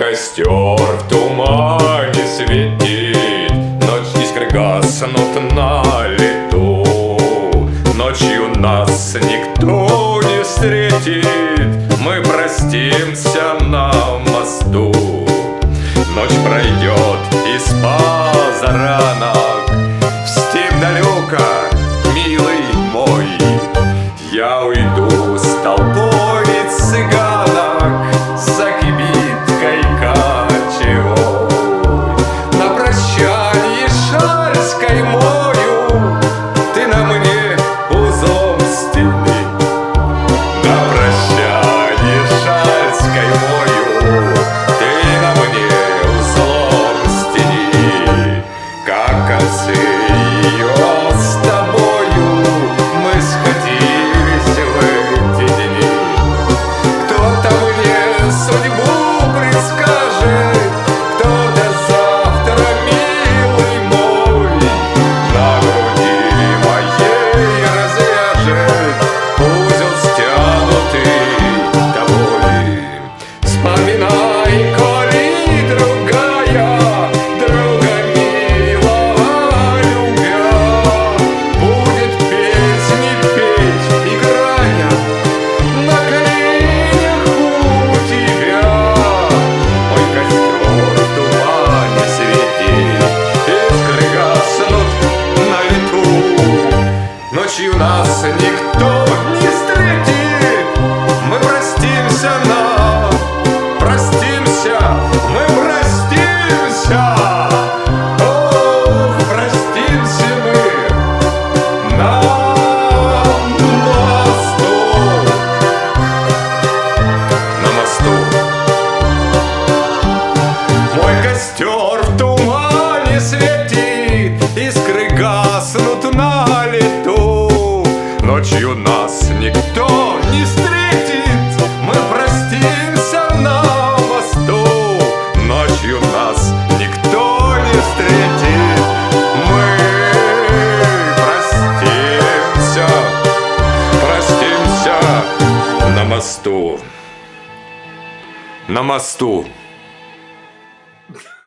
костер в тумане светит, ночь искры гаснут на лету. Ночью нас никто не встретит, мы простимся на мосту. Ночь пройдет из позаранок в степь далеко, милый мой. Я уйду с толпой цыганок за кибиткой кочевой. На прощанье шаль с каймою ты на мне узлом стяни. На прощанье шаль с каймою ты на мне узлом стяни. Как отцы ее с тобою мы сходились в эти дни. Кто-то мне судьбу предскажет, кто-то завтра, милый мой, на груди моей развяжет узел, стянутый тобой. Вспоминай, коли другая друга милого любя будет песни петь, играя на коленях у тебя. Мой костер в тумане светит, искры гаснут на лету. Ночью нас никто не встретит, мы простимся мы простимся. Ох, простимся мы на мосту. На мосту. Мой костер в тумане светит, искры гаснут на лету. Ночью нас никто не встретит, мы простимся на мосту. Ночью нас никто не встретит, мы простимся на мосту. На мосту.